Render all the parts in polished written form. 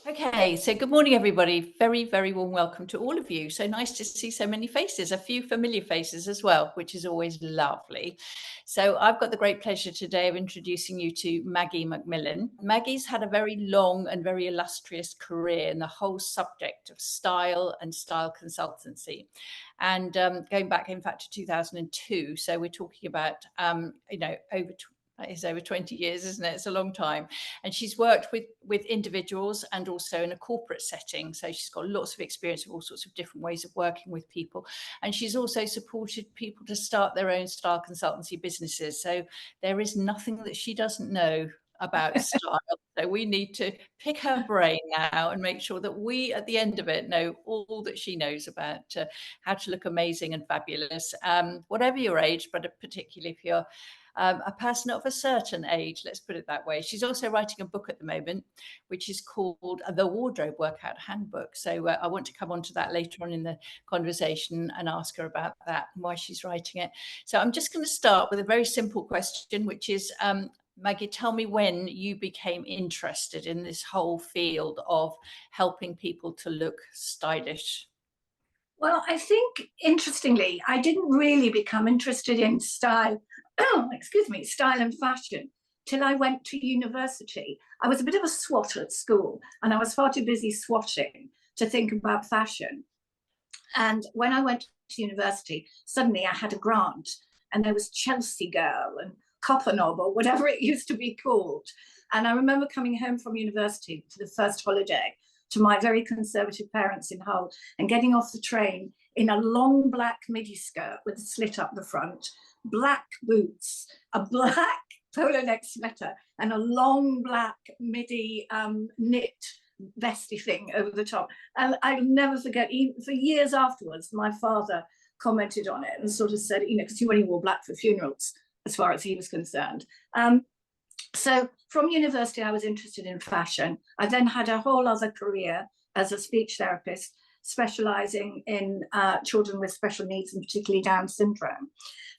Okay, so good morning, everybody. Very, very warm welcome to all of you. So nice to see so many faces, a few familiar faces as well, which is always lovely. So I've got the great pleasure today of introducing you to Maggie Macmillan. Maggie's had a very long and very illustrious career in the whole subject of style and style consultancy. And going back, in fact, to 2002. So we're talking about, over 20 years, isn't it? It's a long time. And she's worked with individuals and also in a corporate setting. So she's got lots of experience with all sorts of different ways of working with people. And she's also supported people to start their own style consultancy businesses. So there is nothing that she doesn't know about style. So we need to pick her brain now and make sure that we, at the end of it, know all that she knows about how to look amazing and fabulous, whatever your age, but particularly if you're a person of a certain age, let's put it that way. She's also writing a book at the moment, which is called The Wardrobe Workout Handbook. So I want to come on to that later on in the conversation and ask her about that and why she's writing it. So I'm just going to start with a very simple question, which is, Maggie, tell me when you became interested in this whole field of helping people to look stylish. Well, I think interestingly, I didn't really become interested in style, style and fashion till I went to university. I was a bit of a swotter at school and I was far too busy swatting to think about fashion. And when I went to university, suddenly I had a grant and there was Chelsea Girl and Copper Knob or whatever it used to be called. And I remember coming home from university to the first holiday to my very conservative parents in Hull and getting off the train in a long black midi skirt with a slit up the front, black boots, a black polo neck sweater, and a long black midi knit vesty thing over the top. And I'll never forget, even for years afterwards, my father commented on it and sort of said, because he only wore black for funerals, as far as he was concerned. So from university, I was interested in fashion. I then had a whole other career as a speech therapist, specializing in children with special needs and particularly Down syndrome.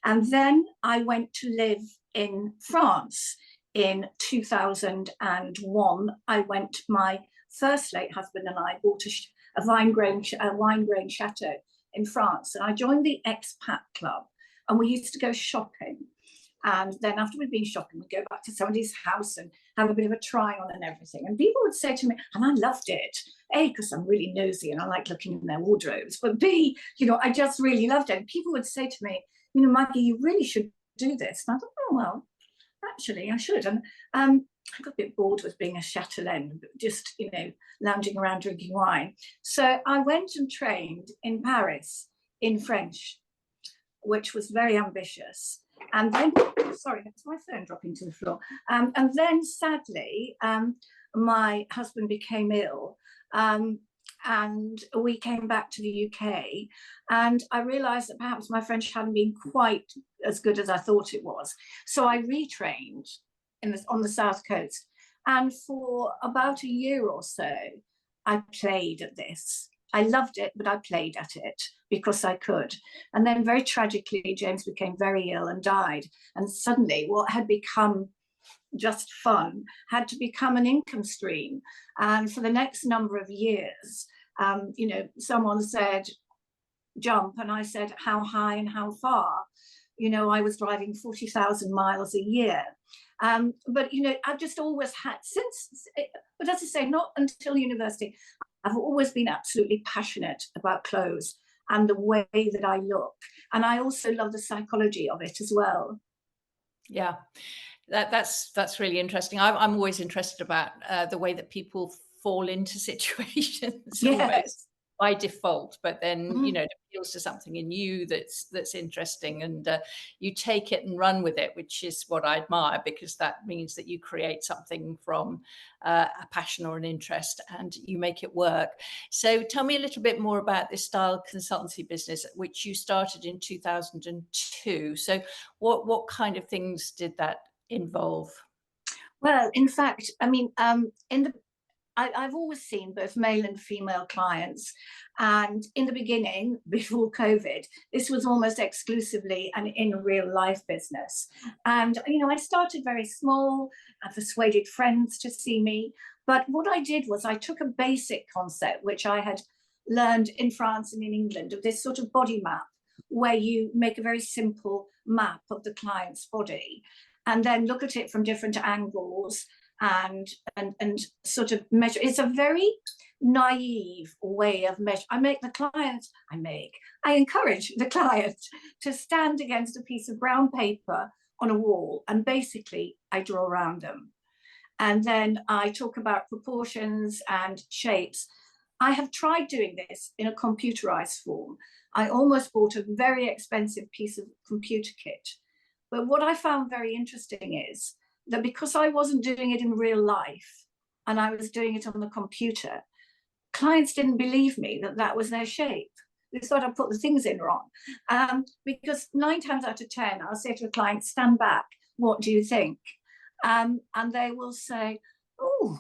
And then I went to live in France in 2001. My first late husband and I bought a wine-grown chateau in France. And I joined the expat club and we used to go shopping. And then after we'd been shopping, we'd go back to somebody's house and have a bit of a try on and everything. And people would say to me, and I loved it, A, because I'm really nosy and I like looking in their wardrobes, but B, I just really loved it. And people would say to me, Maggie, you really should do this. And I thought, oh, well, actually, I should. And I got a bit bored with being a chatelaine, just, lounging around drinking wine. So I went and trained in Paris in French, which was very ambitious. And then, sorry, that's my phone dropping to the floor. And then sadly, my husband became ill and we came back to the UK. And I realized that perhaps my French hadn't been quite as good as I thought it was. So I retrained on the South Coast. And for about a year or so, I played at this. I loved it, but I played at it because I could. And then very tragically, James became very ill and died. And suddenly what had become just fun had to become an income stream. And for the next number of years, someone said, jump. And I said, how high and how far? I was driving 40,000 miles a year. But, I've just always had but as I say, not until university, I've always been absolutely passionate about clothes and the way that I look. And I also love the psychology of it as well. Yeah, that's really interesting. I'm always interested about the way that people fall into situations almost by default, but then it appeals to something in you that's interesting, and you take it and run with it, which is what I admire, because that means that you create something from a passion or an interest and you make it work. So tell me a little bit more about this style consultancy business, which you started in 2002. So what kind of things did that involve? Well, in fact, I mean, I've always seen both male and female clients. And in the beginning, before COVID, this was almost exclusively an in real life business. And, you know, I started very small. I persuaded friends to see me. But what I did was I took a basic concept, which I had learned in France and in England, of this sort of body map, where you make a very simple map of the client's body and then look at it from different angles and sort of measure. It's a very naive way of measure. I encourage the client to stand against a piece of brown paper on a wall, and basically I draw around them. And then I talk about proportions and shapes. I have tried doing this in a computerized form. I almost bought a very expensive piece of computer kit. But what I found very interesting is that because I wasn't doing it in real life and I was doing it on the computer, clients didn't believe me that that was their shape. They thought I put the things in wrong. Because 9 times out of 10, I'll say to a client, stand back, what do you think? And they will say, oh,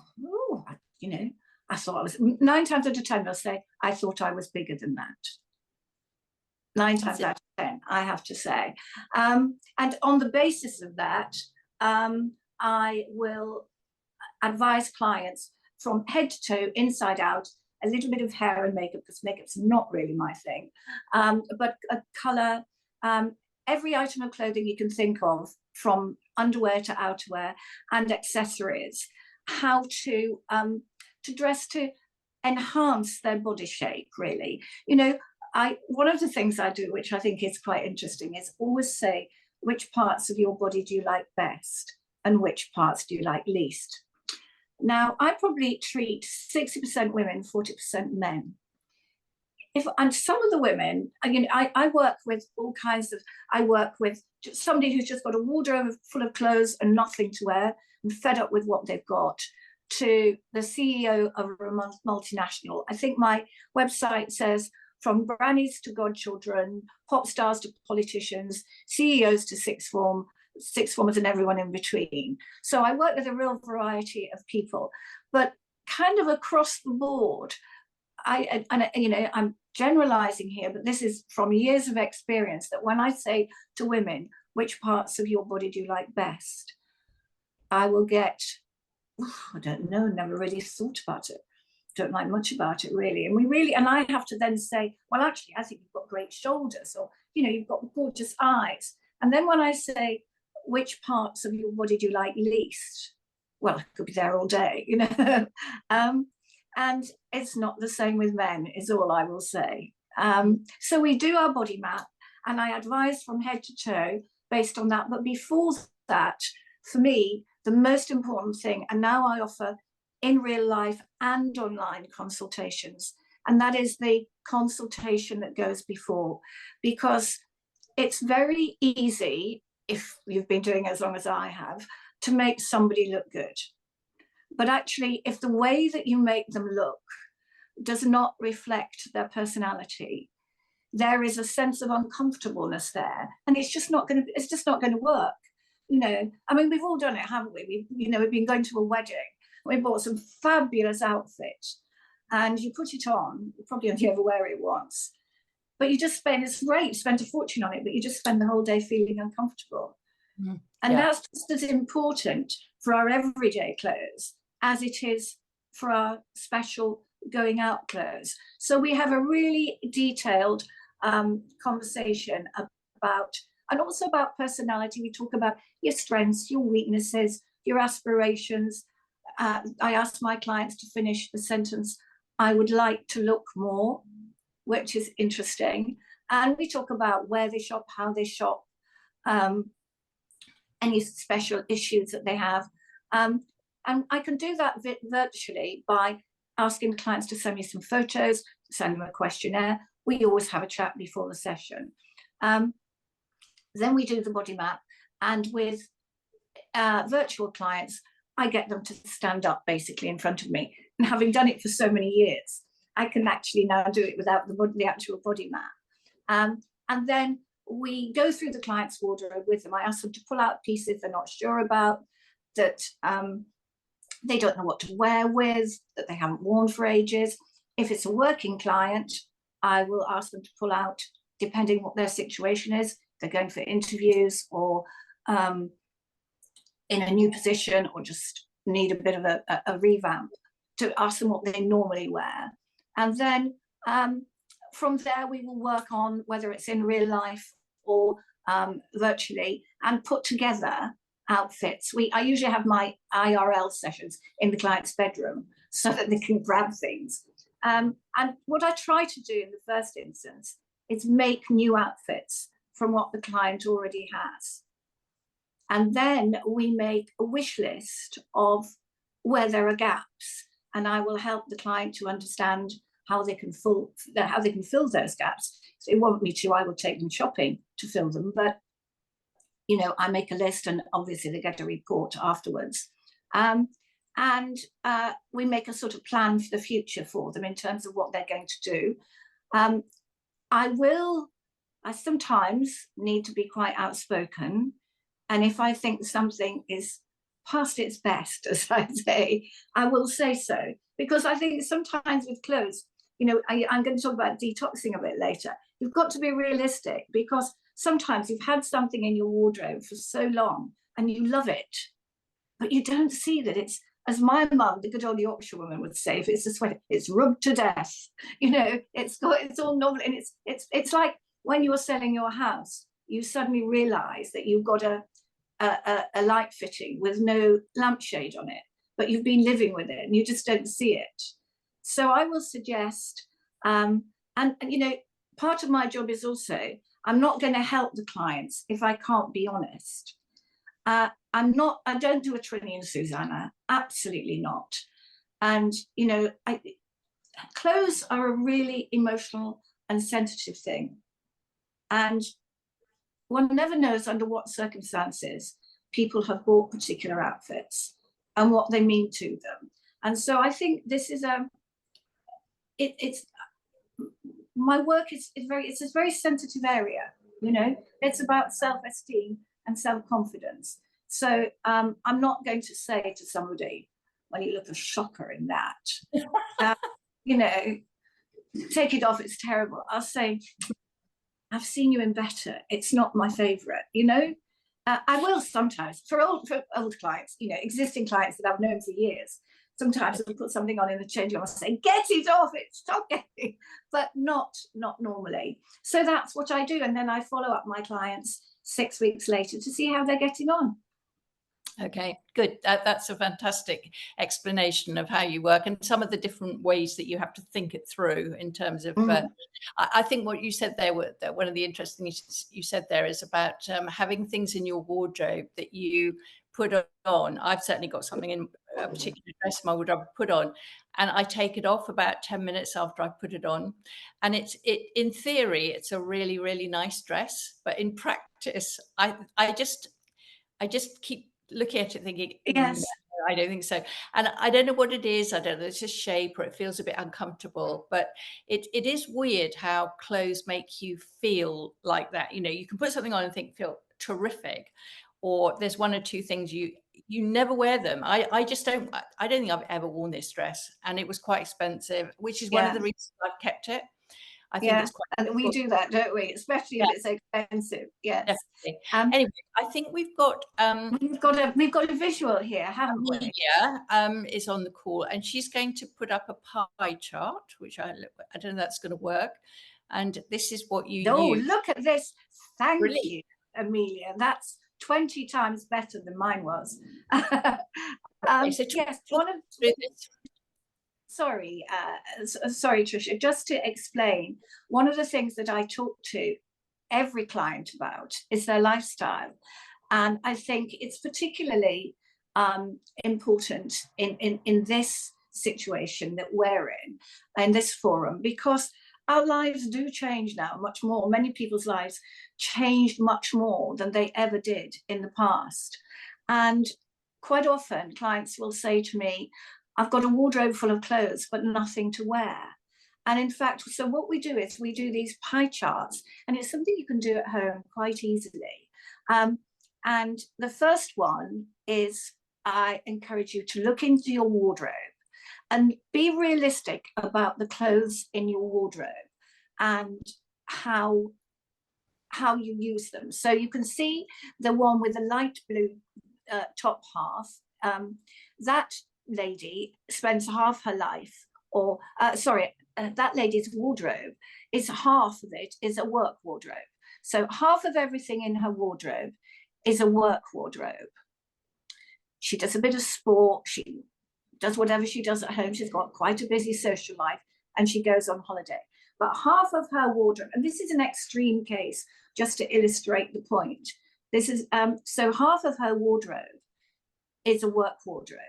you know, I thought I was, 9 times out of 10, they'll say, I thought I was bigger than that. 9 times out of 10, I have to say. And on the basis of that, I will advise clients from head to toe, inside out, a little bit of hair and makeup, because makeup's not really my thing, but a colour, every item of clothing you can think of, from underwear to outerwear and accessories, how to dress to enhance their body shape, really. You know, one of the things I do, which I think is quite interesting, is always say, which parts of your body do you like best and which parts do you like least? Now, I probably treat 60% women, 40% men. And some of the women, you know, I work with all kinds of, I work with somebody who's just got a wardrobe full of clothes and nothing to wear and fed up with what they've got, to the CEO of a multinational. I think my website says from grannies to godchildren, pop stars to politicians, CEOs to sixth formers and everyone in between. So I work with a real variety of people, but kind of across the board, you know, I'm generalizing here, but this is from years of experience, that when I say to women, which parts of your body do you like best? I will get, I don't know, never really thought about it. Don't like much about it, really. And I have to then say, well, actually, I think you've got great shoulders, or, you know, you've got gorgeous eyes. And then when I say, which parts of your body do you like least? Well, I could be there all day, you know. And it's not the same with men, is all I will say. So we do our body map, and I advise from head to toe based on that. But before that, for me, the most important thing, and now I offer in real life and online consultations, and that is the consultation that goes before, because it's very easy, if you've been doing it as long as I have, to make somebody look good. But actually, if the way that you make them look does not reflect their personality, there is a sense of uncomfortableness there, and it's just not going to work. You know, I mean, we've all done it, haven't we? We've been going to a wedding. We bought some fabulous outfit, and you put it on. You probably only ever wear it once, but you just it's great. You spent a fortune on it, but you just spend the whole day feeling uncomfortable. Mm. And that's just as important for our everyday clothes as it is for our special going out clothes. So we have a really detailed conversation about, and also about personality. We talk about your strengths, your weaknesses, your aspirations. I ask my clients to finish the sentence, I would like to look more, which is interesting. And we talk about where they shop, how they shop, any special issues that they have. And I can do that virtually by asking clients to send me some photos, send them a questionnaire. We always have a chat before the session. Then we do the body map, and with virtual clients, I get them to stand up basically in front of me. And having done it for so many years, I can actually now do it without the actual body map. And then we go through the client's wardrobe with them. I ask them to pull out pieces they're not sure about, that they don't know what to wear with, that they haven't worn for ages. If it's a working client, I will ask them to pull out, depending what their situation is. If they're going for interviews or in a new position or just need a bit of a revamp, to ask them what they normally wear. And then from there, we will work on whether it's in real life or virtually, and put together outfits. I usually have my IRL sessions in the client's bedroom so that they can grab things. And what I try to do in the first instance is make new outfits from what the client already has. And then we make a wish list of where there are gaps, and I will help the client to understand how they can fill those gaps. So if they want me to, I will take them shopping to fill them. But I make a list, and obviously they get a report afterwards. And we make a sort of plan for the future for them in terms of what they're going to do. I sometimes need to be quite outspoken. And if I think something is past its best, as I say, I will say so. Because I think sometimes with clothes, I'm going to talk about detoxing a bit later. You've got to be realistic, because sometimes you've had something in your wardrobe for so long and you love it, but you don't see that it's, as my mum, the good old Yorkshire woman, would say, if it's a sweater, it's rubbed to death. It's all novel, and it's like when you're selling your house, you suddenly realise that you've got a light fitting with no lampshade on it, but you've been living with it and you just don't see it. So I will suggest, and part of my job is also, I'm not going to help the clients if I can't be honest. I don't do a Trini and Susanna, absolutely not. And, clothes are a really emotional and sensitive thing. And one never knows under what circumstances people have bought particular outfits and what they mean to them. And so I think this is my work is a very sensitive area. It's about self-esteem and self-confidence. So I'm not going to say to somebody, well, you look a shocker in that. Take it off, it's terrible. I'll say, I've seen you in better. It's not my favorite, I will sometimes, for old clients, existing clients that I've known for years, sometimes I'll put something on in the change room and say, get it off, stop getting, but not normally. So that's what I do. And then I follow up my clients 6 weeks later to see how they're getting on. Okay, good. That's a fantastic explanation of how you work and some of the different ways that you have to think it through in terms of, I think what you said there, that one of the interesting things you said there is about having things in your wardrobe that you put on. I've certainly got something in a particular dress in my wardrobe I put on, and I take it off about 10 minutes after I put it on. And in theory, it's a really, really nice dress, but in practice, I just keep looking at it thinking, yes, no, I don't think so. And I don't know what it is. I don't know, it's a shape or it feels a bit uncomfortable, but it is weird how clothes make you feel like that. You can put something on and feel terrific, or there's one or two things you never wear them. I don't think I've ever worn this dress, and it was quite expensive, which is one of the reasons I've kept it. I think it's quite and we do that, don't we? Especially if it's expensive. Yes. Definitely. Anyway, I think we've got we've got a visual here, haven't we? Amelia is on the call, and she's going to put up a pie chart, which I don't know if that's going to work. And this is what you use. Look at this! Thank you, Amelia. That's 20 times better than mine was. So yes, sorry, Tricia, just to explain, one of the things that I talk to every client about is their lifestyle. And I think it's particularly important in this situation that we're in this forum, because our lives do change now much more. Many people's lives changed much more than they ever did in the past. And quite often clients will say to me, I've got a wardrobe full of clothes, but nothing to wear. And in fact, so what we do is we do these pie charts, and it's something you can do at home quite easily. And the first one is I encourage you to look into your wardrobe and be realistic about the clothes in your wardrobe and how you use them. So you can see the one with the light blue top half. That lady spends half her life, or that lady's wardrobe is half of it is a work wardrobe. So half of everything in her wardrobe is a work wardrobe. She does a bit of sport, she does whatever she does at home, she's got quite a busy social life, and she goes on holiday. But half of her wardrobe, and this is an extreme case, just to illustrate the point. This is so half of her wardrobe is a work wardrobe.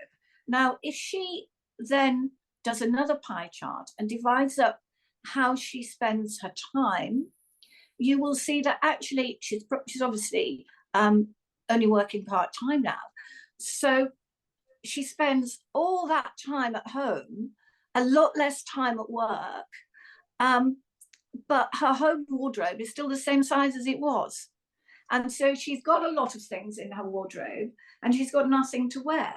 Now, if she then does another pie chart and divides up how she spends her time, you will see that actually she's obviously only working part-time now. So she spends all that time at home, a lot less time at work, but her home wardrobe is still the same size as it was. And so she's got a lot of things in her wardrobe and she's got nothing to wear.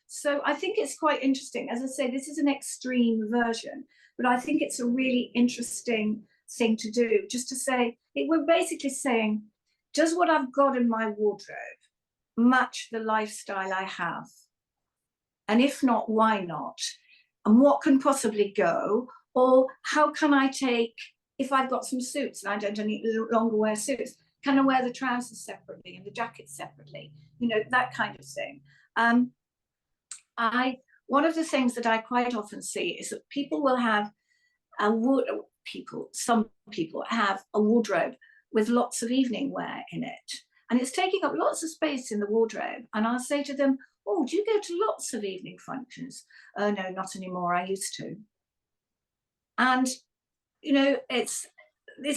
So I think it's quite interesting. As I say, this is an extreme version, but I think it's a really interesting thing to do, just to say, we're basically saying, does what I've got in my wardrobe match the lifestyle I have? And if not, why not? And what can possibly go? Or how can I take, if I've got some suits and I don't any longer wear suits, can I wear the trousers separately and the jackets separately? You know, that kind of thing. One of the things that I quite often see is that people will have some people have a wardrobe with lots of evening wear in it. And it's taking up lots of space in the wardrobe. And I'll say to them, oh, do you go to lots of evening functions? Oh, no, not anymore. I used to. And, you know, it's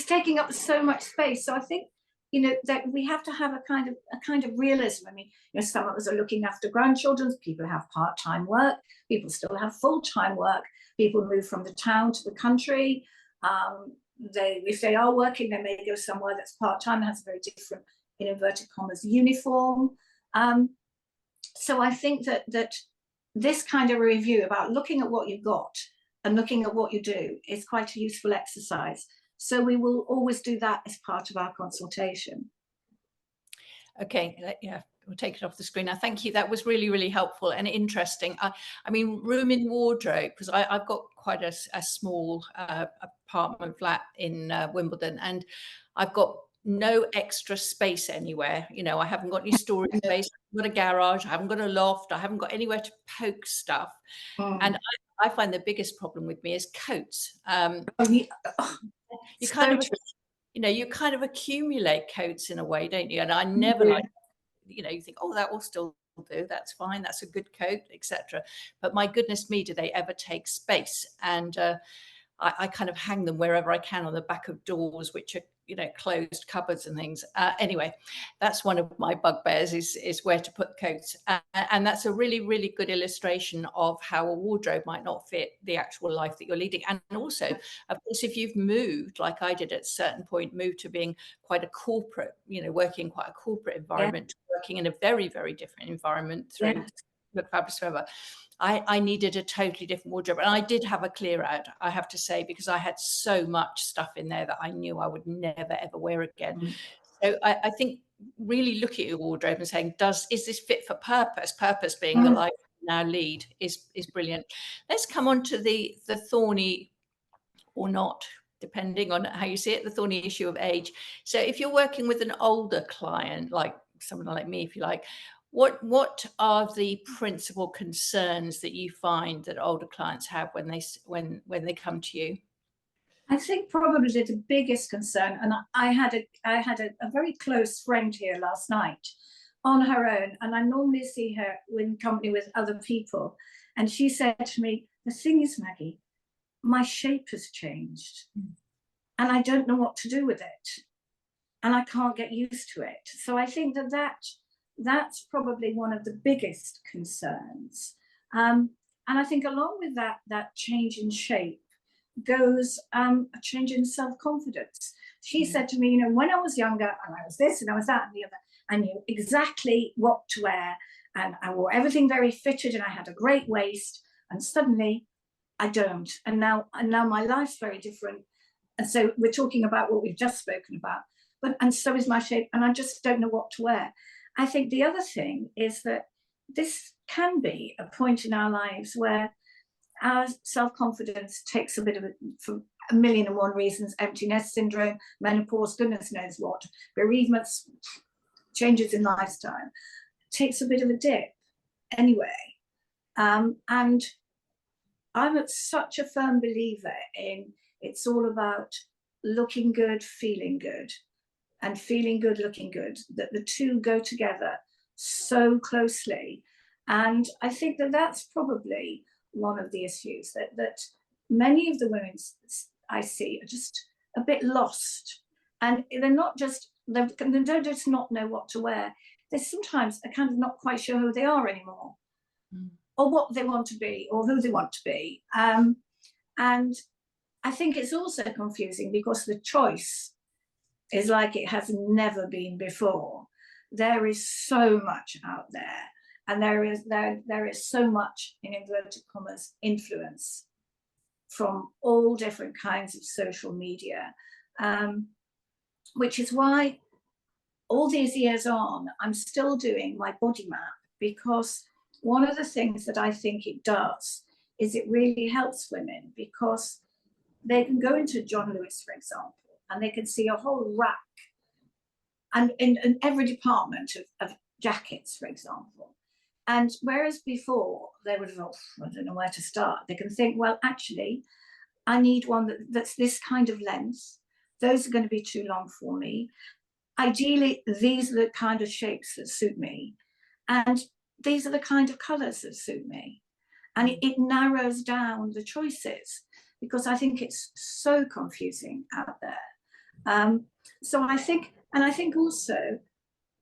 taking up so much space. So I think, you know, that we have to have a kind of realism. I mean, you know, some of us are looking after grandchildren. People have part-time work. People still have full-time work. People move from the town to the country. If they are working, they may go somewhere that's part-time and has a very different, in inverted commas, uniform. So I think that this kind of review about looking at what you've got and looking at what you do is quite a useful exercise. So we will always do that as part of our consultation. Okay, yeah, we'll take it off the screen now. Thank you. That was really, really helpful and interesting. I mean, room in wardrobe, because I've got quite a small apartment flat in Wimbledon, and I've got no extra space anywhere. You know, I haven't got any storage space, I haven't got a garage, I haven't got a loft, I haven't got anywhere to poke stuff. And I find the biggest problem with me is coats. You kind of, you know, you kind of accumulate coats in a way, don't you? And I never like, you know, you think, oh, that will still do, that's fine, that's a good coat, etc. But my goodness me, do they ever take space? And I kind of hang them wherever I can on the back of doors, which are, you know, closed cupboards and things. Anyway, that's one of my bugbears is where to put coats. And that's a really, really good illustration of how a wardrobe might not fit the actual life that you're leading. And also, of course, if you've moved, like I did at a certain point, moved to being quite a corporate, you know, working in quite a corporate environment, to working in a very, very different environment through Look Fabulous Forever. I needed a totally different wardrobe, and I did have a clear out, I have to say, because I had so much stuff in there that I knew I would never ever wear again. So I think really look at your wardrobe and saying, is this fit for purpose? Purpose being the life you now lead is brilliant. Let's come on to the thorny, or not, depending on how you see it, the thorny issue of age. So if you're working with an older client, like someone like me, if you like, what are the principal concerns that you find that older clients have when they come to you? I think probably the biggest concern, and I had a very close friend here last night on her own, and I normally see her in company with other people, and she said to me, the thing is, Maggie, my shape has changed and I don't know what to do with it, and I can't get used to it. So I think that's probably one of the biggest concerns. And I think along with that change in shape goes a change in self-confidence. She said to me, you know, when I was younger and I was this and I was that and the other, I knew exactly what to wear and I wore everything very fitted, and I had a great waist, and suddenly I don't. And now my life's very different. And so we're talking about what we've just spoken about, and so is my shape, and I just don't know what to wear. I think the other thing is that this can be a point in our lives where our self-confidence takes a bit of for a million and one reasons: empty nest syndrome, menopause, goodness knows what, bereavements, changes in lifestyle, takes a bit of a dip anyway. And I'm such a firm believer in it's all about looking good, feeling good, and feeling good, looking good, that the two go together so closely. And I think that that's probably one of the issues, that many of the women I see are just a bit lost. And they're not just, they don't just not know what to wear. They're sometimes kind of not quite sure who they are anymore, or what they want to be, or who they want to be. And I think it's also confusing because the choice is like it has never been before. There is so much out there, and there is so much, in inverted commas, influence from all different kinds of social media, which is why all these years on, I'm still doing my body map, because one of the things that I think it does is it really helps women, because they can go into John Lewis, for example, and they can see a whole rack, and in every department of jackets, for example. And whereas before they would have thought, I don't know where to start, they can think, well, actually, I need one that's this kind of length. Those are going to be too long for me. Ideally, these are the kind of shapes that suit me. And these are the kind of colours that suit me. And it narrows down the choices, because I think it's so confusing out there. So I think, and I think also,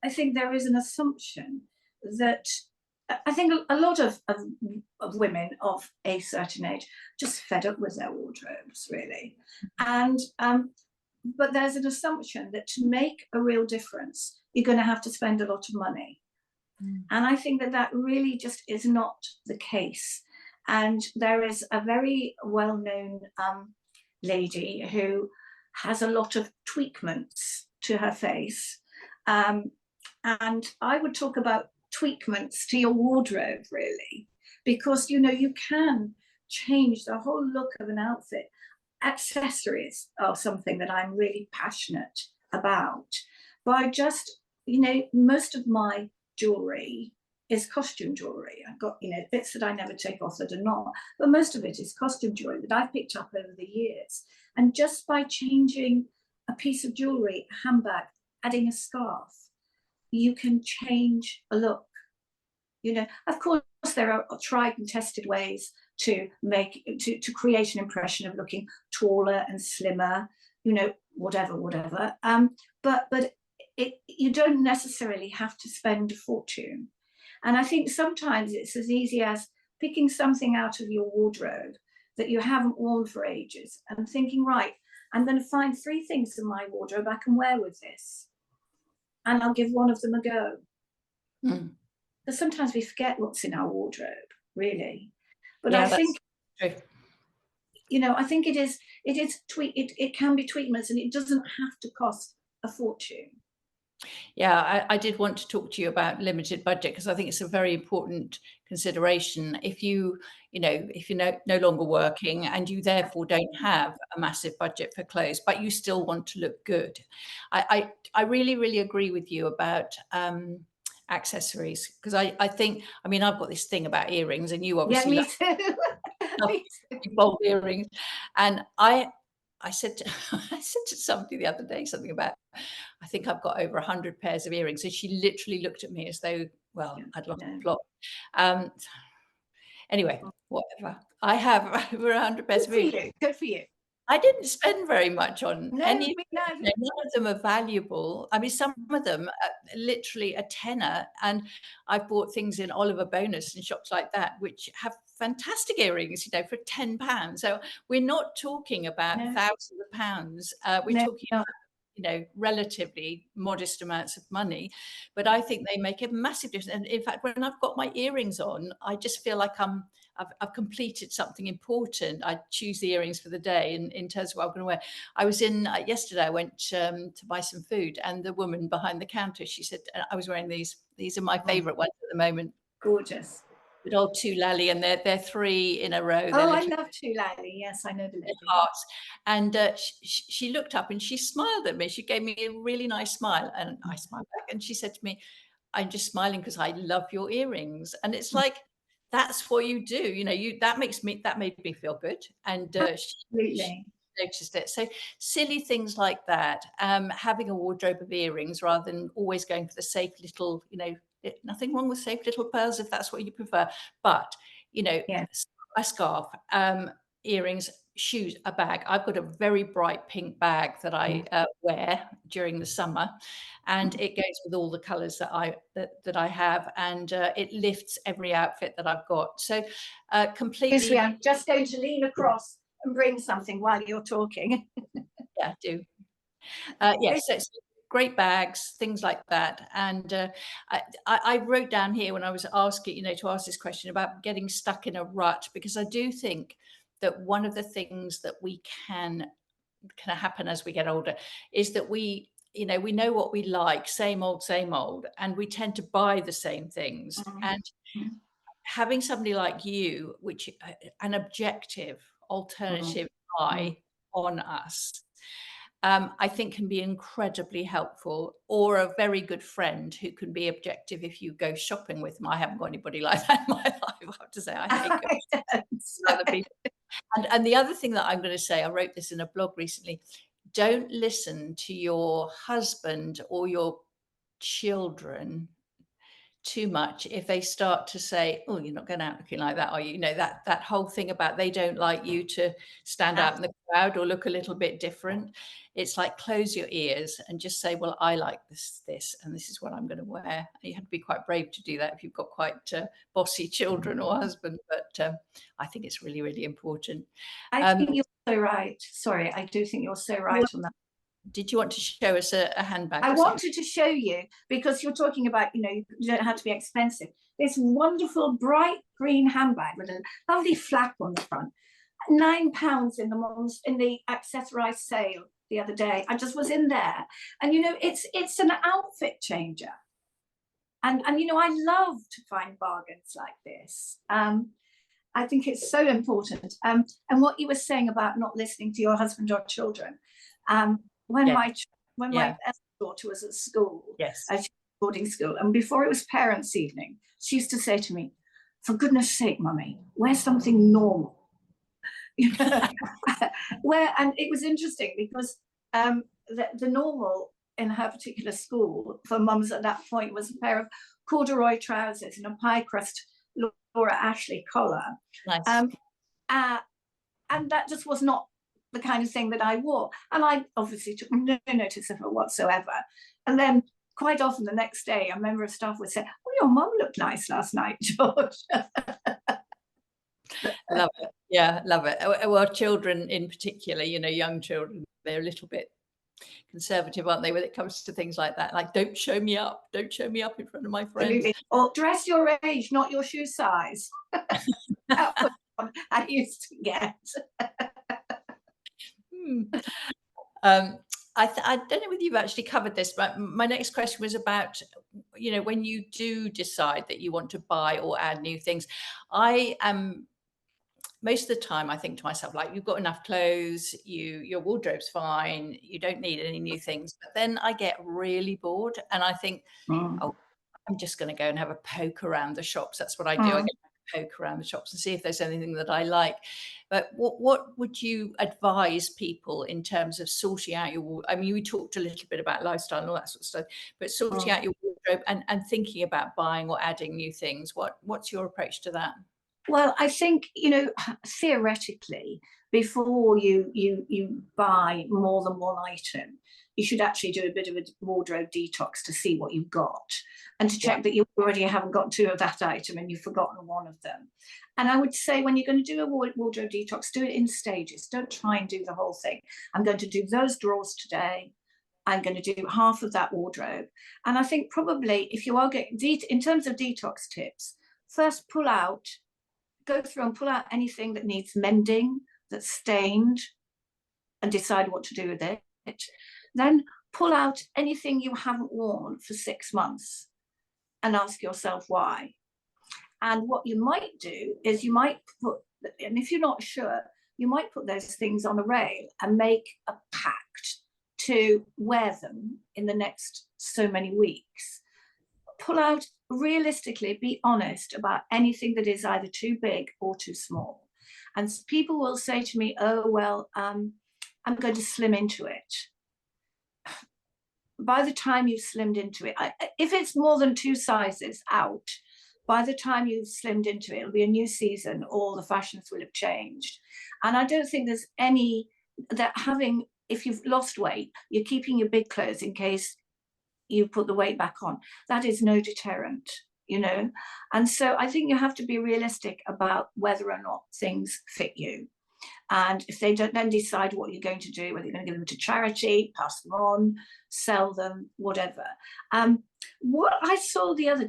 I think there is an assumption that, I think a lot of women of a certain age just fed up with their wardrobes, really. And but there's an assumption that to make a real difference, you're going to have to spend a lot of money. And I think that really just is not the case. And there is a very well-known lady who has a lot of tweakments to her face. And I would talk about tweakments to your wardrobe, really, because, you know, you can change the whole look of an outfit. Accessories are something that I'm really passionate about. By just, you know, most of my jewelry is costume jewelry. I've got, you know, bits that I never take off that are not, but most of it is costume jewelry that I've picked up over the years. And just by changing a piece of jewelry, a handbag, adding a scarf, you can change a look. You know, of course, there are tried and tested ways to create an impression of looking taller and slimmer, you know, whatever. But you don't necessarily have to spend a fortune. And I think sometimes it's as easy as picking something out of your wardrobe that you haven't worn for ages and thinking, right, I'm going to find 3 things in my wardrobe I can wear with this, and I'll give one of them a go. Because sometimes we forget what's in our wardrobe, really. But yeah, I think, true. You know, I think it can be tweakments, and it doesn't have to cost a fortune. Yeah, I did want to talk to you about limited budget, because I think it's a very important consideration. If you're no longer working and you therefore don't have a massive budget for clothes, but you still want to look good. I really, really agree with you about accessories, because I think, I mean, I've got this thing about earrings, and you obviously me too. Bold earrings, and I said to somebody the other day something about, I think I've got over 100 pairs of earrings, and she literally looked at me as though, well, I'd lost the plot. Anyway, whatever. I have over 100 pairs of earrings. Good for you. I didn't spend very much on any of them. None of them are valuable. I mean, some of them are literally a tenner, and I've bought things in Oliver Bonus and shops like that, which have fantastic earrings, you know, for £10. So we're not talking about thousands of pounds. We're talking about relatively modest amounts of money, but I think they make a massive difference. And in fact, when I've got my earrings on, I just feel like I've completed something important. I choose the earrings for the day in terms of what I'm going to wear. I was in yesterday. I went to buy some food, and the woman behind the counter, she said, I was wearing these. These are my favourite ones at the moment. Gorgeous. Good old Tulali, and they're 3 in a row. Oh, I love Tulali. Yes, I know the lady. Hearts. And she looked up and she smiled at me. She gave me a really nice smile, and I smiled back. And she said to me, "I'm just smiling because I love your earrings." And it's like, that's what you do. That made me feel good. And she noticed it. So silly things like that. Having a wardrobe of earrings rather than always going for the safe little, nothing wrong with safe little pearls if that's what you prefer. But, Yeah. a scarf, earrings, shoes, a bag. I've got a very bright pink bag that I wear during the summer, and it goes with all the colors that I have, and it lifts every outfit that I've got. So completely. I'm just going to lean across and bring something while you're talking. Yeah, do. Yes, so it's great bags, things like that. And I wrote down here when I was asking, to ask this question about getting stuck in a rut, because I do think that one of the things that we can happen as we get older is that we know what we like, same old, and we tend to buy the same things. And having somebody like you, which an objective alternative eye on us, I think can be incredibly helpful, or a very good friend who can be objective if you go shopping with them. I haven't got anybody like that in my life, I have to say. I hate going with other people. And the other thing that I'm going to say, I wrote this in a blog recently, don't listen to your husband or your children too much if they start to say, "Oh, you're not going out looking like that, are you?" That whole thing about they don't like you to stand out in the crowd or look a little bit different. It's like, close your ears and just say, "Well, I like this, and this is what I'm going to wear." You have to be quite brave to do that if you've got quite bossy children or husband, but I think it's really, really important. I think you're so right. Sorry, I do think you're so right on that. Did you want to show us a handbag? I wanted to show you, because you're talking about, you don't have to be expensive. This wonderful bright green handbag with a lovely flap on the front. £9 in the accessorized sale the other day. I just was in there, and it's an outfit changer. And I love to find bargains like this. I think it's so important. And what you were saying about not listening to your husband or children, when my eldest daughter was at school, boarding school, and before it was parents' evening, she used to say to me, "For goodness sake, mummy, wear something normal." And it was interesting because the normal in her particular school for mums at that point was a pair of corduroy trousers and a pie crust Laura Ashley collar. Nice. And that just was not the kind of thing that I wore. And I obviously took no notice of her whatsoever. And then quite often the next day, a member of staff would say, "Oh, your mum looked nice last night, George." Love it. Yeah, love it. Well, children in particular, young children, they're a little bit conservative, aren't they, when it comes to things like that? Like, don't show me up in front of my friends. Absolutely. Or dress your age, not your shoe size. That was one I used to get. I don't know whether you've actually covered this, but my next question was about, when you do decide that you want to buy or add new things. I am most of the time, I think to myself, like, you've got enough clothes, your wardrobe's fine, you don't need any new things. But then I get really bored, and I think, oh, I'm just going to go and have a poke around the shops. That's what I do. I go poke around the shops and see if there's anything that I like. But what would you advise people in terms of sorting out your, I mean, we talked a little bit about lifestyle and all that sort of stuff, but sorting out your wardrobe and thinking about buying or adding new things. What's your approach to that? Well, I think, theoretically, before you buy more than one item, you should actually do a bit of a wardrobe detox to see what you've got, and to check that you already haven't got 2 of that item and you've forgotten one of them. And I would say, when you're going to do a wardrobe detox, do it in stages. Don't try and do the whole thing. I'm going to do those drawers today, I'm going to do half of that wardrobe. And I think probably if you are getting, in terms of detox tips, first go through and pull out anything that needs mending, that's stained, and decide what to do with it. Then pull out anything you haven't worn for 6 months and ask yourself why. And what you might do is you might put, and if you're not sure, you might put those things on a rail and make a pact to wear them in the next so many weeks. Pull out, realistically, be honest about anything that is either too big or too small. And people will say to me, oh, well, I'm going to slim into it. By the time you've slimmed into it, if it's more than 2 sizes out, by the time you've slimmed into it, it'll be a new season, all the fashions will have changed. And I don't think there's any, that having, if you've lost weight, you're keeping your big clothes in case you put the weight back on. That is no deterrent, you know? And so I think you have to be realistic about whether or not things fit you. And if they don't, then decide what you're going to do, whether you're going to give them to charity, pass them on, sell them, whatever. What I saw the other,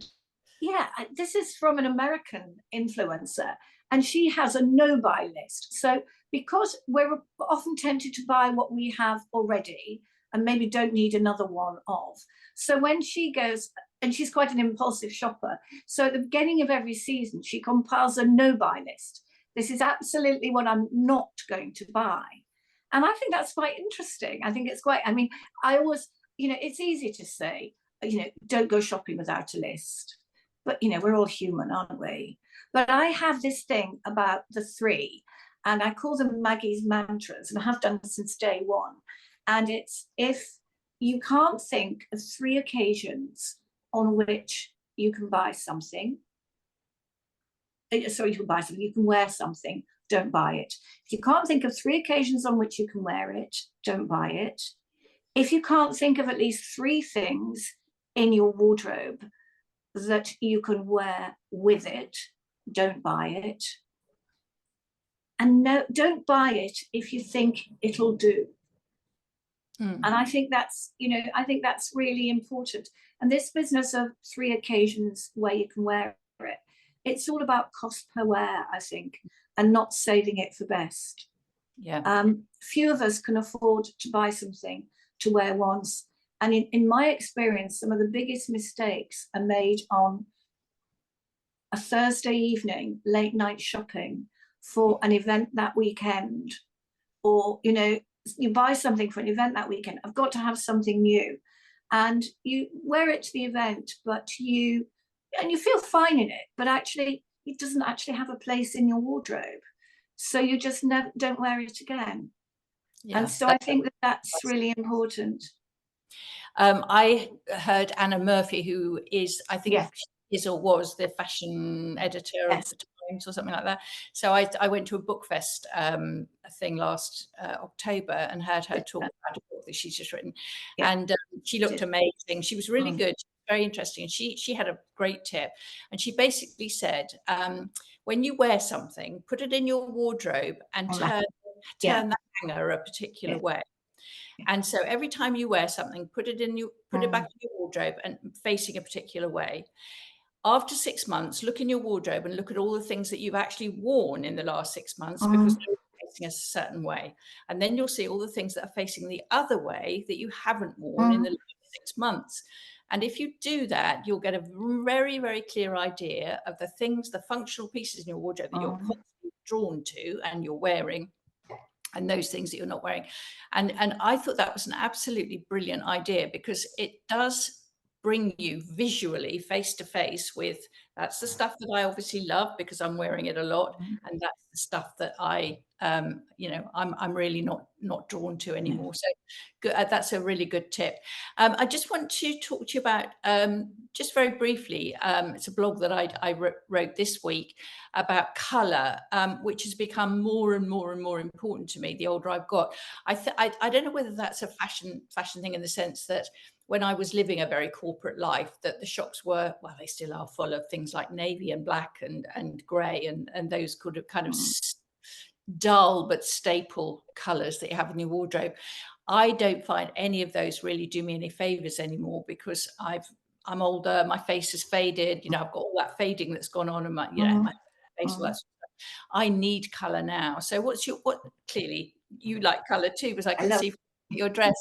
this is from an American influencer, and she has a no-buy list. So because we're often tempted to buy what we have already and maybe don't need another one of. So when she goes, and she's quite an impulsive shopper, so at the beginning of every season, she compiles a no-buy list. This is absolutely what I'm not going to buy. And I think that's quite interesting. I think it's quite, I mean, I always, you know, it's easy to say, you know, don't go shopping without a list. But, you know, we're all human, aren't we? But I have this thing about the 3, and I call them Maggie's mantras, and I have done since day one. And it's, if you can't think of 3 occasions on which you can buy something, sorry, you can buy something, you can wear something, don't buy it. If you can't think of 3 occasions on which you can wear it, don't buy it. If you can't think of at least 3 things in your wardrobe that you can wear with it, don't buy it. And no, don't buy it if you think it'll do. And I think that's, you know, I think that's really important. And this business of 3 occasions where you can wear it, it's all about cost per wear, I think, and not saving it for best. Yeah. Few of us can afford to buy something to wear once. And in my experience, some of the biggest mistakes are made on a Thursday evening, late night shopping for an event that weekend. Or, you know, you buy something for an event that weekend, I've got to have something new. And you wear it to the event, but you feel fine in it, but actually it doesn't actually have a place in your wardrobe. So you just don't wear it again. Yeah, and so I think that's really important. I heard Anna Murphy, who is, I think, is or was the fashion editor of the Times or something like that. So I went to a book fest thing last October and heard her talk about a book that she's just written. And she looked amazing. She was really good, very interesting. And she had a great tip. And she basically said, when you wear something, put it in your wardrobe and turn the hanger a particular way. And so every time you wear something, put it back in your wardrobe and facing a particular way. After 6 months, look in your wardrobe and look at all the things that you've actually worn in the last 6 months because they're facing a certain way. And then you'll see all the things that are facing the other way that you haven't worn in the last 6 months. And if you do that, you'll get a very, very clear idea of the things, the functional pieces in your wardrobe that you're constantly drawn to and you're wearing, and those things that you're not wearing. And I thought that was an absolutely brilliant idea because it does bring you visually face to face with, that's the stuff that I obviously love because I'm wearing it a lot. And that's the stuff that I, you know, I'm really not drawn to anymore. So that's a really good tip. I just want to talk to you about, just very briefly, it's a blog that I wrote this week about colour, which has become more and more and more important to me the older I've got. I don't know whether that's a fashion thing in the sense that when I was living a very corporate life, that the shops were, well, they still are full of things like navy and black and grey and those kind of dull but staple colours that you have in your wardrobe. I don't find any of those really do me any favors anymore because I'm older, my face has faded, I've got all that fading that's gone on and my face, all that sort of stuff. I need color now. So clearly you like color too, because I I can love. see from your dress.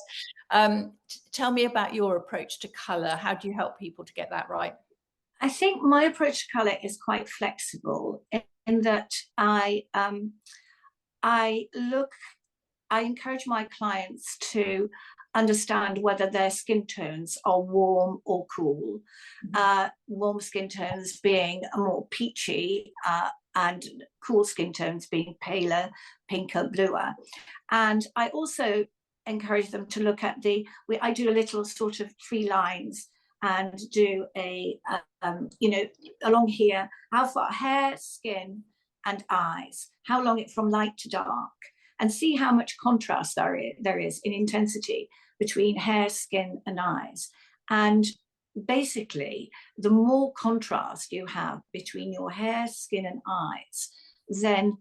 Tell me about your approach to color. How do you help people to get that right? I think my approach to color is quite flexible in that I encourage my clients to understand whether their skin tones are warm or cool. Warm skin tones being more peachy, and cool skin tones being paler, pinker, bluer. And I also encourage them to look at I do a little sort of 3 lines and do along here, how far hair, skin, and eyes, how long it from light to dark, and see how much contrast there is in intensity between hair, skin, and eyes. And basically, the more contrast you have between your hair, skin, and eyes, then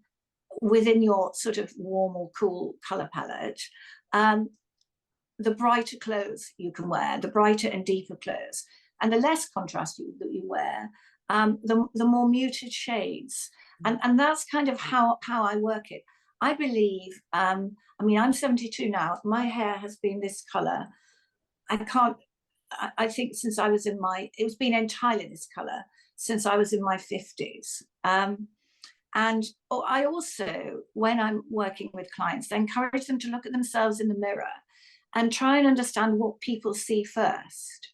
within your sort of warm or cool color palette, the brighter clothes you can wear, the brighter and deeper clothes, and the less contrast that you wear, the more muted shades. And that's kind of how I work it. I believe, I'm 72 now. My hair has been this color. I think since I was it's been entirely this color since I was in my 50s. And I also, when I'm working with clients, I encourage them to look at themselves in the mirror and try and understand what people see first.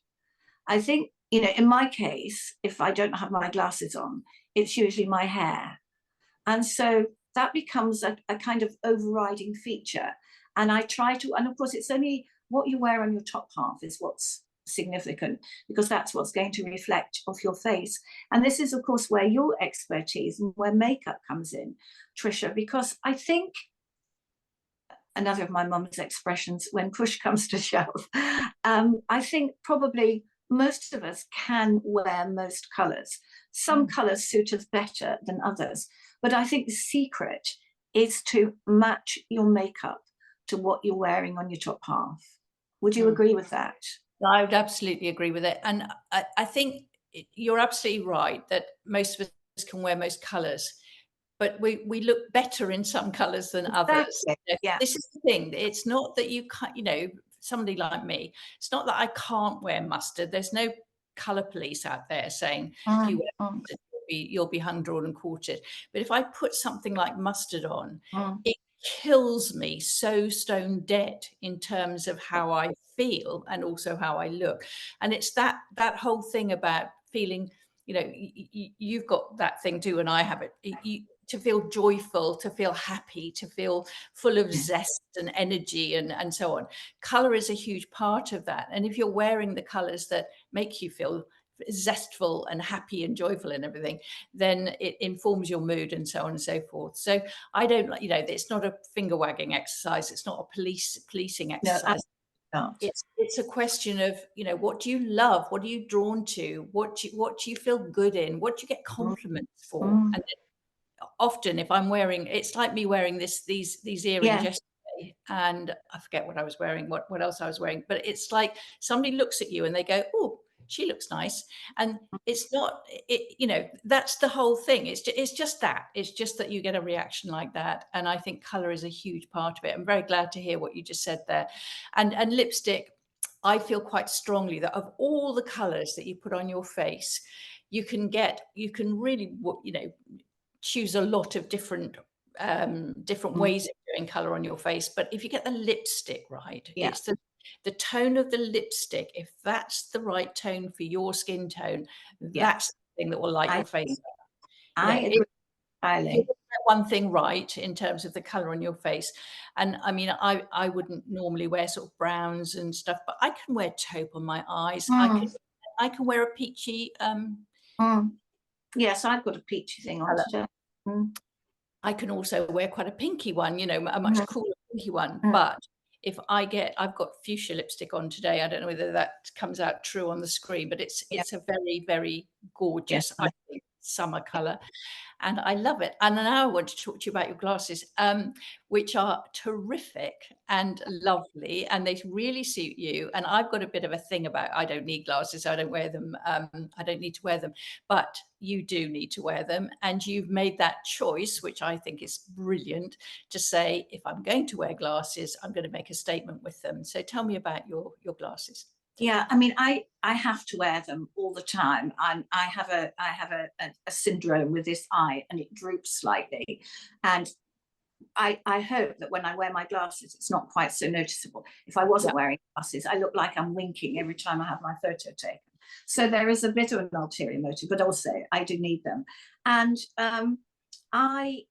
I think, in my case, if I don't have my glasses on, it's usually my hair. And so that becomes a kind of overriding feature. And I try to, and of course, it's only what you wear on your top half is what's significant, because that's what's going to reflect off your face. And this is, of course, where your expertise and where makeup comes in, Tricia, because I think, another of my mum's expressions, when push comes to shove, I think probably most of us can wear most colors. Some colors suit us better than others, but I think the secret is to match your makeup to what you're wearing on your top half. Would you agree with that? I would absolutely agree with it. And I think you're absolutely right that most of us can wear most colors, but we look better in some colors than others. Yeah. This is the thing. It's not that you can't, somebody like me, it's not that I can't wear mustard. There's no color police out there saying if you wear mustard, you'll be hung, drawn, and quartered. But if I put something like mustard on, it kills me so stone dead in terms of how I feel and also how I look. And it's that whole thing about feeling, you've got that thing too, and I have it. To feel joyful, to feel happy, to feel full of zest and energy and so on. Color is a huge part of that. And if you're wearing the colors that make you feel zestful and happy and joyful and everything, then it informs your mood and so on and so forth. So I don't like, it's not a finger wagging exercise. It's not a policing exercise. No, it's a question of, what do you love? What are you drawn to? What do you feel good in? What do you get compliments for? And often if I'm wearing, it's like me wearing these earrings yesterday, and I forget what I was wearing, what else I was wearing, but it's like somebody looks at you and they go, oh, she looks nice. And it's not, that's the whole thing. It's just that you get a reaction like that. And I think color is a huge part of it. I'm very glad to hear what you just said there. And lipstick, I feel quite strongly that of all the colors that you put on your face, you can really, choose a lot of different ways of doing color on your face. But if you get the lipstick right, it's the tone of the lipstick. If that's the right tone for your skin tone, that's the thing that will light your face up. I agree. If you get one thing right in terms of the color on your face, and I mean, I wouldn't normally wear sort of browns and stuff, but I can wear taupe on my eyes. I can wear a peachy yes, I've got a peachy thing on today. I can also wear quite a pinky one, a much cooler pinky one. But if I've got fuchsia lipstick on today. I don't know whether that comes out true on the screen, but it's a very, very gorgeous, I think, summer color. And I love it. And now I want to talk to you about your glasses, which are terrific and lovely, and they really suit you. And I've got a bit of a thing about, I don't need glasses, so I don't wear them. I don't need to wear them, but you do need to wear them. And you've made that choice, which I think is brilliant, to say, if I'm going to wear glasses, I'm going to make a statement with them. So tell me about your glasses. Yeah, I mean, I have to wear them all the time. I have a syndrome with this eye, and it droops slightly. And I hope that when I wear my glasses, it's not quite so noticeable. If I wasn't wearing glasses, I look like I'm winking every time I have my photo taken. So there is a bit of an ulterior motive, but also I do need them. And I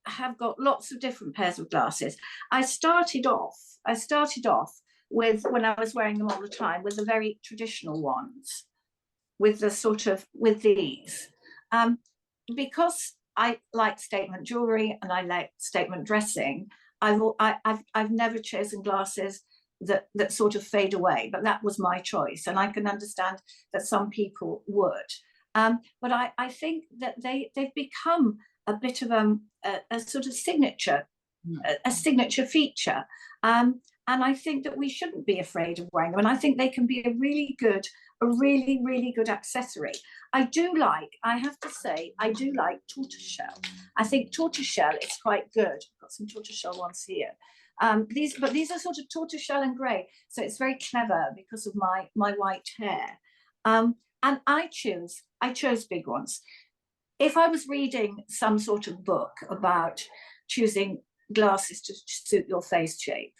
have got lots of different pairs of glasses. I started off with, when I was wearing them all the time, with the very traditional ones, with the sort of, with these. Because I like statement jewelry and I like statement dressing, I've never chosen glasses that sort of fade away, but that was my choice. And I can understand that some people would. But I think that they've become a bit of a sort of signature, a signature feature. And I think that we shouldn't be afraid of wearing them. And I think they can be a really, really good accessory. I have to say, I do like tortoiseshell. I think tortoiseshell is quite good. I've got some tortoiseshell ones here. These are sort of tortoiseshell and grey. So it's very clever because of my white hair. And I chose big ones. If I was reading some sort of book about choosing glasses to suit your face shape,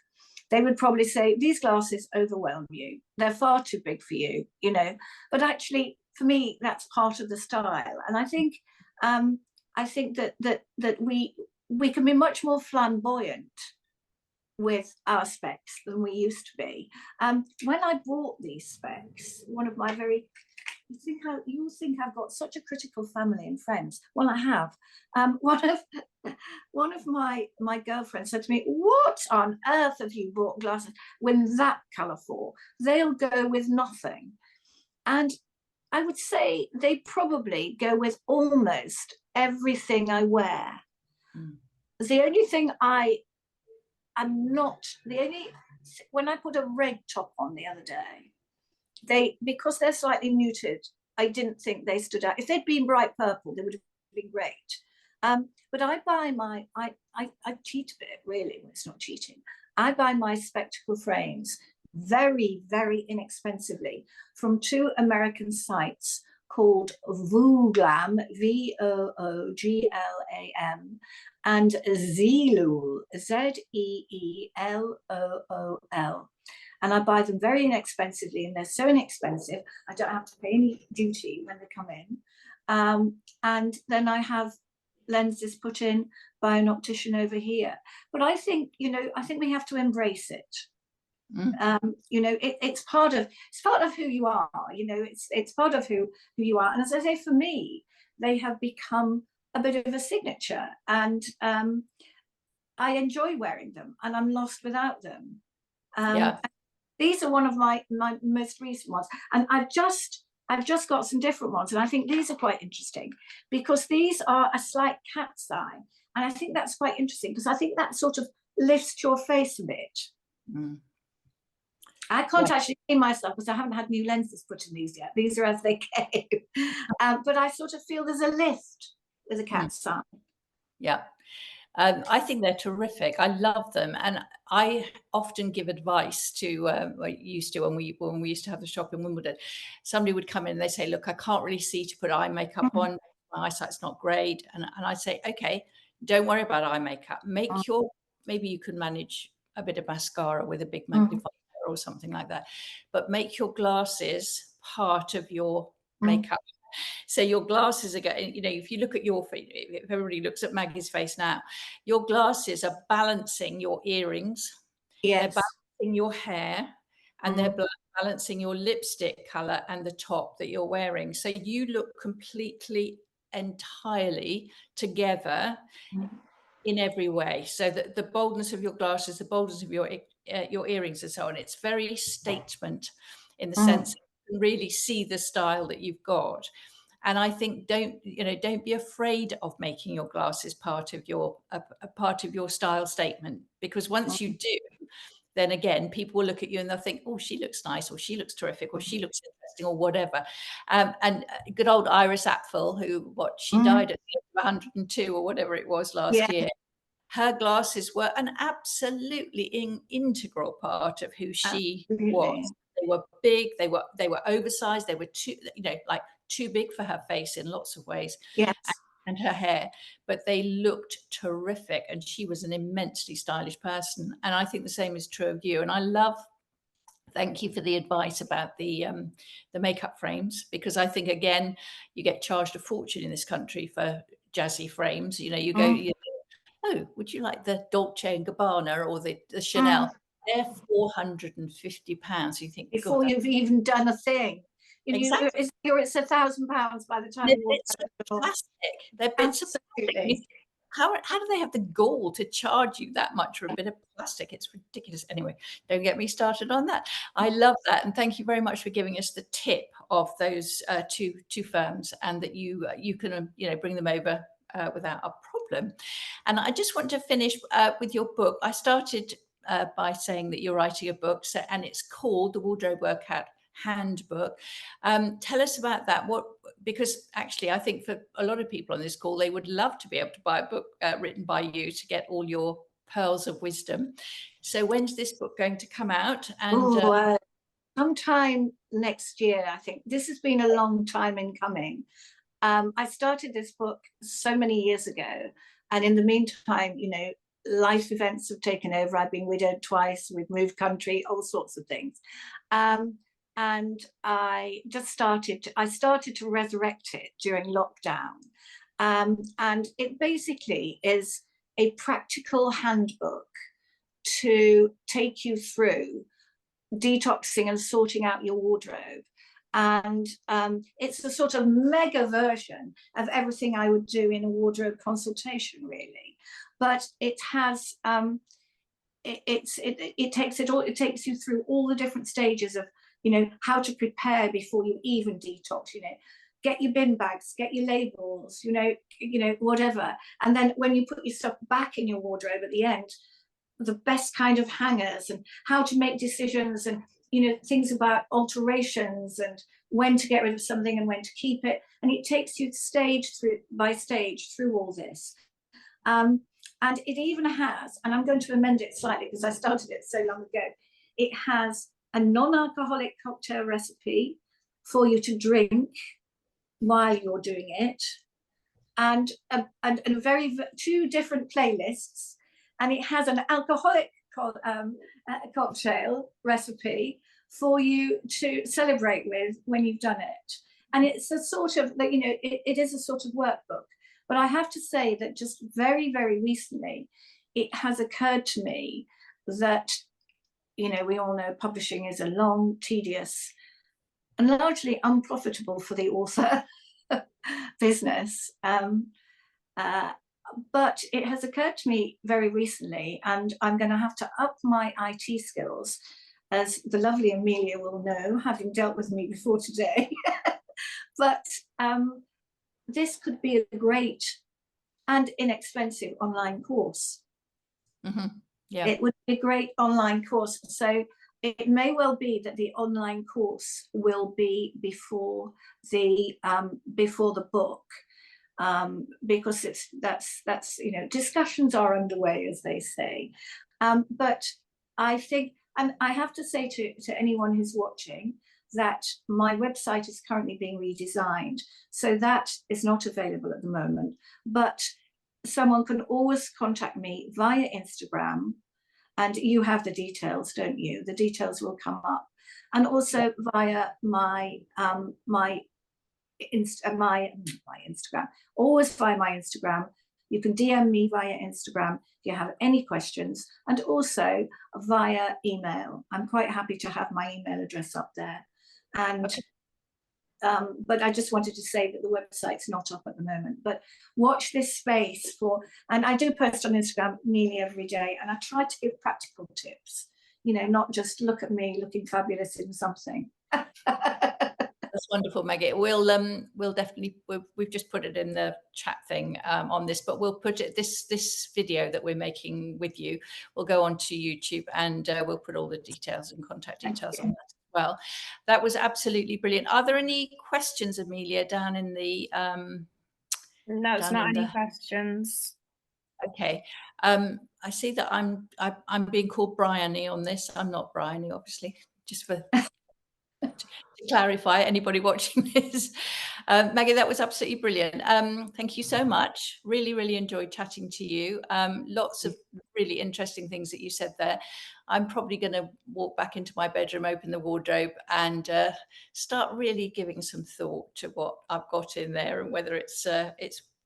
they would probably say, these glasses overwhelm you. They're far too big for you, you know. But actually, for me, that's part of the style. And I think that we can be much more flamboyant with our specs than we used to be. When I bought these specs, one of my very, you think I've got such a critical family and friends. Well, I have. One of my girlfriends said to me, "What on earth have you bought glasses with that colour for? They'll go with nothing." And I would say they probably go with almost everything I wear. The only thing when I put a red top on the other day, because they're slightly muted, I didn't think they stood out. If they'd been bright purple, they would have been great. But I buy I cheat a bit, really. Well, it's not cheating. I buy my spectacle frames very, very inexpensively from two American sites called Vooglam, Vooglam, and Zeelool, Zeeelool. And I buy them very inexpensively, and they're so inexpensive, I don't have to pay any duty when they come in. And then I have lenses put in by an optician over here. But I think, I think we have to embrace it. It's part of who you are. It's part of who you are. And as I say, for me, they have become a bit of a signature, and I enjoy wearing them, and I'm lost without them. These are one of my most recent ones, and I've just got some different ones, and I think these are quite interesting because these are a slight cat's eye, and I think that's quite interesting because I think that sort of lifts your face a bit. I can't actually see myself because I haven't had new lenses put in these yet. These are as they came. But I sort of feel there's a lift with a cat's eye. Yeah. I think they're terrific. I love them. And I often give advice to, I used to, when we used to have the shop in Wimbledon, somebody would come in and they say, look, I can't really see to put eye makeup on. My eyesight's not great. And I say, okay, don't worry about eye makeup. Maybe you can manage a bit of mascara with a big magnifier or something like that, but make your glasses part of your makeup. So your glasses are going, if you look at your face, if everybody looks at Maggie's face now, your glasses are balancing your earrings. Yes. They're balancing your hair, and they're balancing your lipstick color and the top that you're wearing. So you look completely, entirely together in every way. So that the boldness of your glasses, the boldness of your earrings and so on, it's very statement in the sense that you can really see the style that you've got. And I think don't be afraid of making your glasses part of your a part of your style statement, because once you do, then again, people will look at you and they'll think, oh, she looks nice, or she looks terrific, or she looks interesting, or whatever. And good old Iris Apfel, she died at the age of 102 or whatever it was last year. Her glasses were an absolutely integral part of who she was. They were big, they were oversized, they were too big for her face in lots of ways. Yes. And her hair, but they looked terrific. And she was an immensely stylish person. And I think the same is true of you. And thank you for the advice about the makeup frames, because I think, again, you get charged a fortune in this country for jazzy frames. You go, oh, would you like the Dolce and Gabbana or the Chanel? They're £450. You think, before you've even done a thing. Exactly. It's £1,000 by the time they're you walk bits out of the door. plastic. They're bits of plastic. How do they have the gall to charge you that much for a bit of plastic? It's ridiculous. Anyway, don't get me started on that. I love that, and thank you very much for giving us the tip of those two firms, and that you can bring them over without a problem. And I just want to finish with your book. I started by saying that you're writing a book, and it's called The Wardrobe Workout Handbook. Tell us about that. Because actually, I think for a lot of people on this call, they would love to be able to buy a book written by you to get all your pearls of wisdom. So when's this book going to come out? And sometime next year, I think. This has been a long time in coming. I started this book so many years ago, and in the meantime, life events have taken over. I've been widowed twice, we've moved country, all sorts of things. And I started to resurrect it during lockdown. And it basically is a practical handbook to take you through detoxing and sorting out your wardrobe. And it's a sort of mega version of everything I would do in a wardrobe consultation, really. But it has it takes you through all the different stages of how to prepare before you even detox. Get your bin bags, get your labels, whatever. And then when you put your stuff back in your wardrobe at the end, the best kind of hangers, and how to make decisions, and things about alterations, and when to get rid of something and when to keep it. And it takes you stage by stage through all this. And it even has, and I'm going to amend it slightly because I started it so long ago, it has a non-alcoholic cocktail recipe for you to drink while you're doing it, and two different playlists. And it has an alcoholic cocktail recipe for you to celebrate with when you've done it. And it's a sort of, it is a sort of workbook. But I have to say that just very, very recently, it has occurred to me that, we all know publishing is a long, tedious, and largely unprofitable for the author business. But it has occurred to me very recently, and I'm going to have to up my IT skills, as the lovely Amelia will know, having dealt with me before today. But this could be a great and inexpensive online course. Yeah. It would be a great online course. So it may well be that the online course will be before the book. Because that's discussions are underway, as they say. But I think, and I have to say to anyone who's watching, that my website is currently being redesigned, so that is not available at the moment. But someone can always contact me via Instagram, and you have the details, don't you? The details will come up, and also via my Instagram, always via my Instagram. You can DM me via Instagram if you have any questions, and also via email. I'm quite happy to have my email address up there. And but I just wanted to say that the website's not up at the moment, but watch this space and I do post on Instagram nearly every day, and I try to give practical tips, not just look at me looking fabulous in something. That's wonderful, Maggie. We'll definitely, we've just put it in the chat thing on this, but we'll put it, this video that we're making with you will go onto YouTube, and we'll put all the details and contact details on that as well. That was absolutely brilliant. Are there any questions, Amelia, down in the no, it's not any questions. Okay. I see that I'm being called Bryony on this. I'm not Bryony, obviously, just for to clarify, anybody watching this. Maggie, that was absolutely brilliant. Thank you so much. Really, really enjoyed chatting to you. Lots of really interesting things that you said there. I'm probably going to walk back into my bedroom, open the wardrobe, and start really giving some thought to what I've got in there and whether it's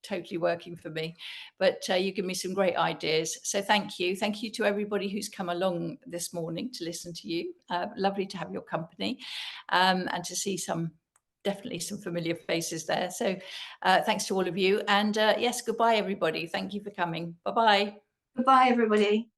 totally working for me. But you give me some great ideas, so thank you. Thank you to everybody who's come along this morning to listen to you. Lovely to have your company, and to see definitely some familiar faces there. So thanks to all of you, and yes, goodbye everybody. Thank you for coming. Bye-bye. Goodbye everybody.